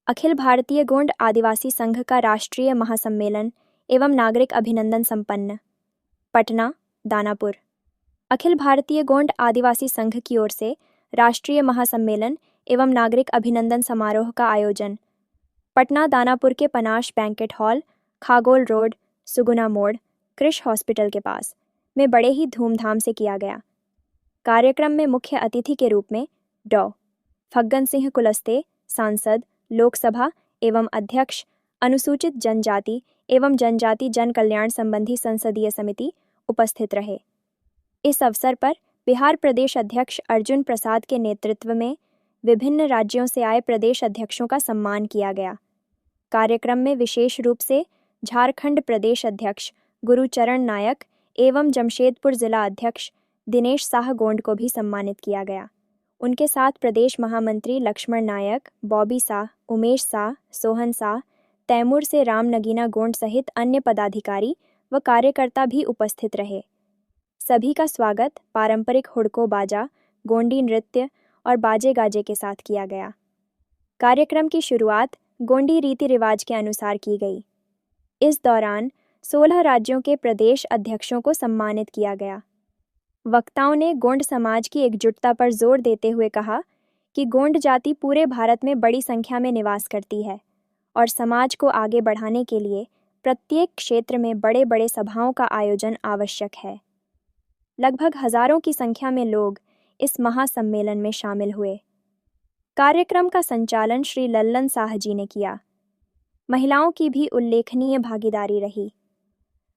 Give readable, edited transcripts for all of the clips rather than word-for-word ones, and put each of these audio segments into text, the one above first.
अखिल भारतीय गोंड आदिवासी संघ का राष्ट्रीय महासम्मेलन एवं नागरिक अभिनंदन संपन्न। पटना, दानापुर। अखिल भारतीय गोंड आदिवासी संघ की ओर से राष्ट्रीय महासम्मेलन एवं नागरिक अभिनंदन समारोह का आयोजन पटना दानापुर के panache banquet hall, खागोल road, Suguna मोड़, क्रिश हॉस्पिटल के पास में बड़े ही धूमधाम से किया गया। कार्यक्रम में मुख्य अतिथि के रूप में डॉ. फग्गन सिंह कुलस्ते, सांसद, लोकसभा एवं अध्यक्ष, अनुसूचित जनजाति एवं जनजाति जन कल्याण संबंधी संसदीय समिति उपस्थित रहे। इस अवसर पर बिहार प्रदेश अध्यक्ष अर्जुन प्रसाद के नेतृत्व में विभिन्न राज्यों से आए प्रदेश अध्यक्षों का सम्मान किया गया। कार्यक्रम में विशेष रूप से झारखंड प्रदेश अध्यक्ष गुरुचरण नायक एवं जमशेदपुर जिला अध्यक्ष दिनेश साह गोंड को भी सम्मानित किया गया। उनके साथ प्रदेश महामंत्री लक्ष्मण नायक, बॉबी साह, उमेश साह, सोहन साह, तैमूर से राम नगीना गोंड सहित अन्य पदाधिकारी व कार्यकर्ता भी उपस्थित रहे। सभी का स्वागत पारंपरिक हुड़को बाजा, गोंडी नृत्य और बाजे गाजे के साथ किया गया। कार्यक्रम की शुरुआत गोंडी रीति रिवाज के अनुसार की गई। इस दौरान 16 राज्यों के प्रदेश अध्यक्षों को सम्मानित किया गया। वक्ताओं ने गोंड समाज की एकजुटता पर जोर देते हुए कहा कि गोंड जाति पूरे भारत में बड़ी संख्या में निवास करती है और समाज को आगे बढ़ाने के लिए प्रत्येक क्षेत्र में बड़े बड़े सभाओं का आयोजन आवश्यक है। लगभग हजारों की संख्या में लोग इस महासम्मेलन में शामिल हुए। कार्यक्रम का संचालन श्री लल्लन साह जी ने किया। महिलाओं की भी उल्लेखनीय भागीदारी रही।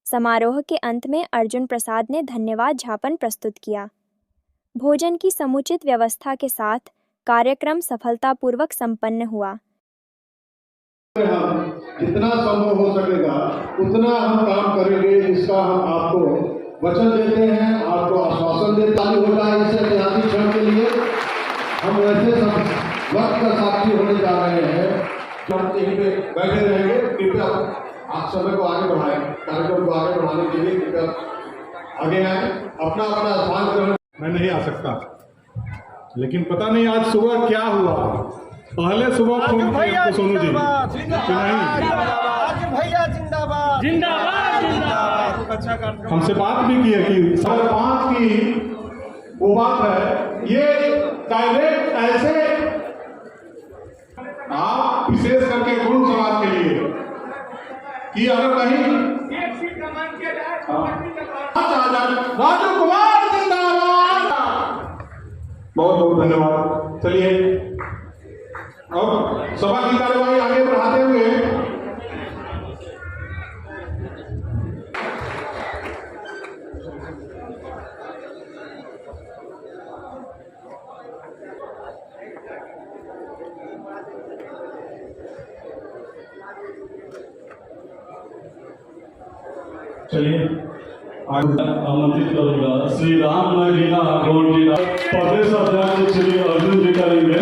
समारोह के अंत में अर्जुन प्रसाद ने धन्यवाद ज्ञापन प्रस्तुत किया। भोजन की समुचित व्यवस्था के साथ कार्यक्रम सफलतापूर्वक संपन्न हुआ। जितना संभव हो सकेगा उतना हम काम करेंगे, जिसका हम आपको वचन देते हैं, आपको आश्वासन देता होता है। इस ऐतिहासिक क्षण के लिए हम वैसे सब वक्त का साक्षी होने जा रहे हैं। हम यहीं पे बैठे रहेंगे। कृपया आप समय को आगे बढ़ाएं, कार्यक्रम को आगे बढ़ाने के लिए कृपया आगे आए, अपना अपना स्थान ग्रहण। मैं नहीं आ सकता, लेकिन पता नहीं आज सुबह क्या हुआ। पहले सुबह फोन किया आपको सोनू जी कि नहीं, हमसे बात भी की है कि 5:30 की वो बात है। ये डायरेक्ट ऐसे आप विशेष करके गोंड समाज के लिए कि अगर कहीं राजू कुमार जिंदाबाद। बहुत बहुत धन्यवाद। चलिए अब सभा की कार्यवाही आगे बढ़ाते हुए चलिए आमंत्रित करूंगा श्री राम नगीना गोंड जी प्रदेश अध्यक्ष श्री अर्जुन जी करेंगे।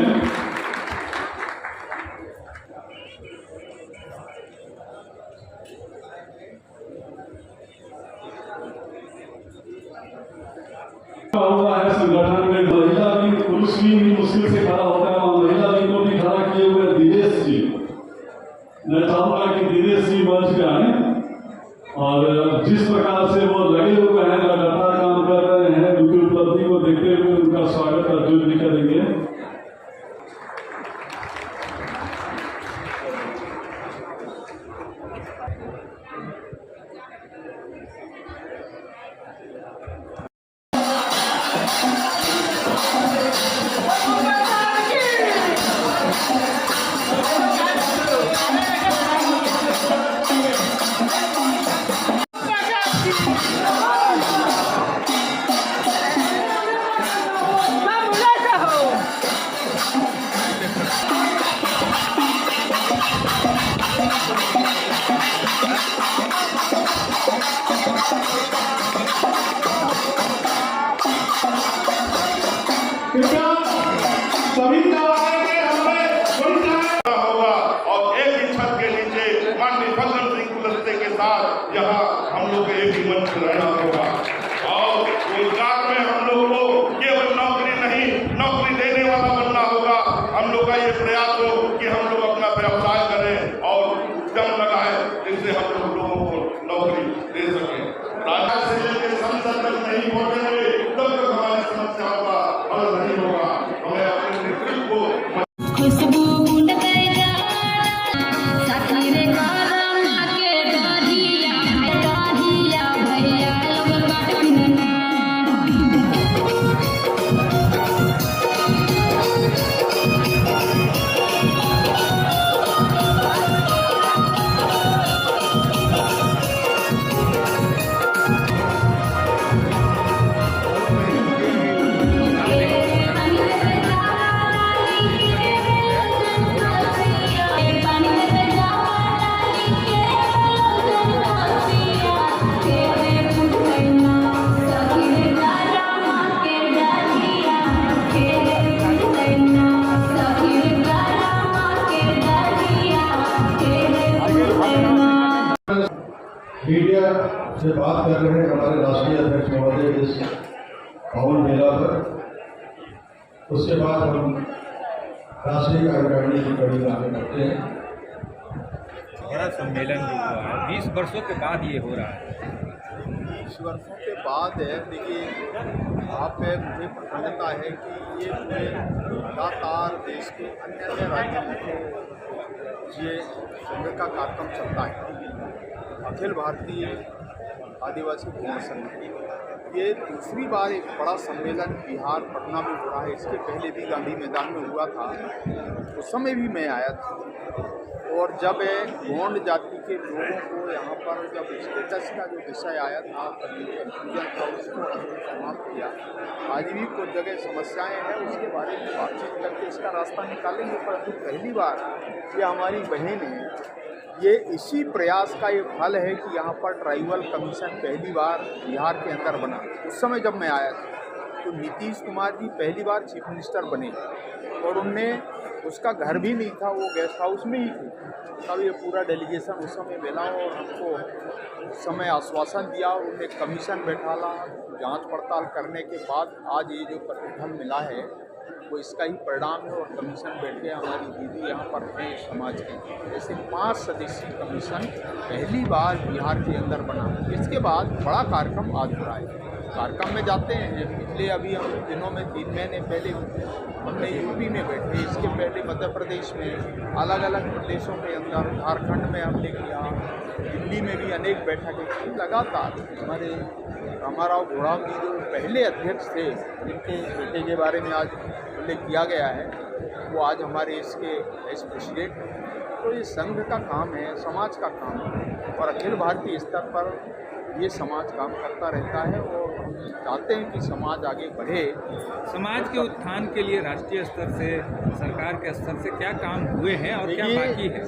हुआ है संगठन में महिला भी, पुरुष भी मुश्किल से खड़ा होता है, और महिला भी को भी खड़ा किए हुए दिनेश जी। मैं चाहूंगा कि दिनेश जी मंच पे आए और जिस प्रकार से वो लगे हुए हैं, लगातार काम कर रहे हैं, उनकी उपलब्धि को देखते हुए उनका स्वागत अर्जुन जी करेंगे। सभी होगा और एक ही छत के नीचे माननीय फग्गन सिंह कुलस्ते के साथ यहाँ हम लोग एक ही मंच पर रहना होगा। और रोजगार में हम लोग को केवल नौकरी नहीं, नौकरी देने वाला बनना होगा। हम लोग का ये प्रयास हो कि हम लोग अपना व्यवसाय लगाए जिनसे हम लोगों को नौकरी दे सके। राज्य से लेकर संसद तक नहीं पहुंचेंगे तब तक हमारी समस्याओं का हल नहीं होगा। हमें अपने नेतृत्व को खुशबू बुन कर जाना साथी रे कारमा के गाधिया भैया लोग बाट पिनना मीडिया से बात कर रहे हैं हमारे राष्ट्रीय अध्यक्ष महोदय इस पावन मेला पर। उसके बाद हम राष्ट्रीय कार्यकारिणी की कड़ी बातें करते हैं। बड़ा सम्मेलन जो हुआ है 20 वर्षों के बाद ये हो रहा है। 20 वर्षों के बाद है। देखिए आप में मुझे प्रसन्नता है कि ये पूरे लगातार देश के अन्य राज्यों में ये संघ का कार्यक्रम चलता है। अखिल भारतीय आदिवासी गौण संघ ये दूसरी बार एक बड़ा सम्मेलन बिहार पटना में हो रहा है। इसके पहले भी गांधी मैदान में हुआ था, उस समय भी मैं आया था। और जब गौंड जाति के लोगों को यहाँ पर जब स्टेटस का जो विषय आया था, कन्फ्यूजन था, उसको हमने समाप्त किया। आज भी कुछ जगह समस्याएं हैं, उसके बारे में बातचीत करके इसका रास्ता निकालेंगे। परंतु पहली बार ये हमारी बहन है, ये इसी प्रयास का ये फल है कि यहाँ पर ट्राइबल कमीशन पहली बार बिहार के अंदर बना। उस समय जब मैं आया था तो नीतीश कुमार जी पहली बार चीफ मिनिस्टर बने और उनने उसका घर भी नहीं था, वो गेस्ट हाउस में ही थे। तब ये पूरा डेलीगेशन उस समय मिला और हमको उस समय आश्वासन दिया और उन्हें कमीशन बैठाला। जांच पड़ताल करने के बाद आज ये जो प्रतिफल मिला है वो इसका ही परिणाम है। और कमीशन बैठ के हमारी दीदी यहाँ पर है समाज की, ऐसे 5 सदस्यीय कमीशन पहली बार बिहार के अंदर बना। इसके बाद बड़ा कार्यक्रम आज हो रहा है। कार्यक्रम में जाते हैं, पिछले अभी हम दिनों में 3 महीने पहले हमने यूपी में बैठे, इसके पहले मध्य प्रदेश में, अलग अलग प्रदेशों के अंदर, झारखंड में हमने किया, दिल्ली में भी अनेक बैठकें की। लगातार हमारे रामाराव घोड़ाम जी जो पहले अध्यक्ष थे, जिनके बेटे के बारे में आज उल्लेख किया गया है, वो आज हमारे इसके वाइस प्रेसिडेंट हैं। तो ये संघ का काम है, समाज का काम है और अखिल भारतीय स्तर पर ये समाज काम करता रहता है और हम चाहते हैं कि समाज आगे बढ़े। समाज के उत्थान के लिए राष्ट्रीय स्तर से, सरकार के स्तर से क्या काम हुए हैं और क्या बाकी है?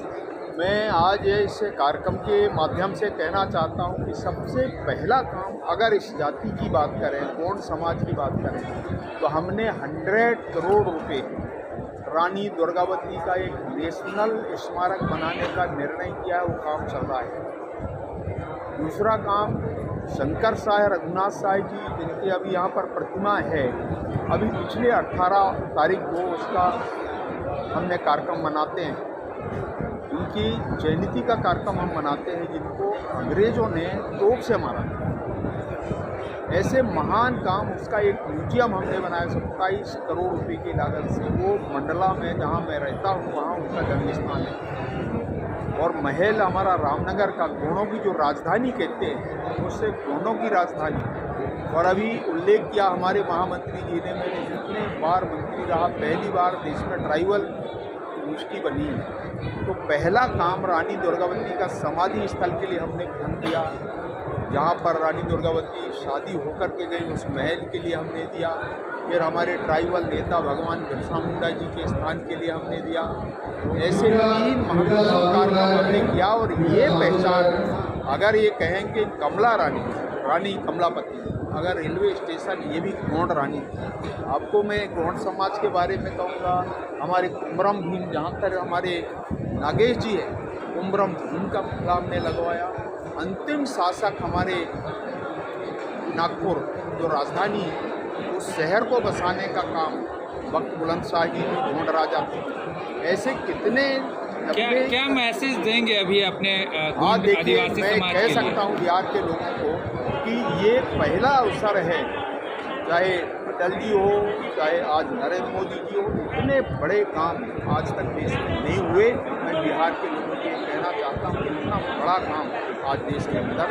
मैं आज इस कार्यक्रम के माध्यम से कहना चाहता हूं कि सबसे पहला काम, अगर इस जाति की बात करें, गौंड समाज की बात करें, तो हमने 100 करोड़ रुपए रानी दुर्गावती का एक नेशनल स्मारक बनाने का निर्णय किया है। वो काम चल रहा है। दूसरा काम, शंकर साय रघुनाथ साय जी जिनकी अभी यहाँ पर प्रतिमा है, अभी पिछले 18 तारीख को उसका हमने कार्यक्रम मनाते हैं। उनकी जयंती का कार्यक्रम हम मनाते हैं, जिनको अंग्रेज़ों ने तोप से मारा। ऐसे महान काम, उसका एक म्यूजियम हमने बनाया 27 करोड़ रुपए की लागत से। वो मंडला में जहाँ मैं रहता हूँ वहाँ उनका जन्म स्थान है। और महल हमारा रामनगर का, गोंडों की जो राजधानी कहते हैं, उससे गोंडों की राजधानी। और अभी उल्लेख किया हमारे महामंत्री जी ने, मैंने जितने बार मंत्री रहा, पहली बार देश में ट्राइबल मुश्किल बनी है। तो पहला काम रानी दुर्गावती का समाधि स्थल के लिए हमने फंड दिया। जहाँ पर रानी दुर्गावती शादी होकर के गई, उस महल के लिए हमने दिया। फिर हमारे ट्राइबल नेता भगवान बिरसा मुंडा जी के स्थान के लिए हमने दिया। ऐसे 3 महत्वपूर्ण कार्यक्रम हमने किया। और ये पहचान, अगर ये कहेंगे कमला रानी कमलापति, अगर रेलवे स्टेशन ये भी गोंड रानी। आपको मैं गोंड समाज के बारे में कहूँगा, हमारे कुमरम भीम, जहाँ तक हमारे नागेश जी है, कुमरम भीम का पुतला हमने लगवाया। अंतिम शासक हमारे नागपुर जो राजधानी है, उस शहर को बसाने का काम वक्त बुलंदशाह जी गोंड राजा थे। ऐसे कितने क्या मैसेज देंगे अभी अपने हाँ देखिए, आदिवासी मैं समाज कह के लिए? सकता हूँ बिहार के लोगों को कि ये पहला अवसर है, चाहे अटल जी हो, चाहे आज नरेंद्र मोदी जी हो, इतने बड़े काम आज तक देश में नहीं हुए। मैं बिहार के लोगों को कहना चाहता हूँ कि इतना बड़ा काम आज देश के अंदर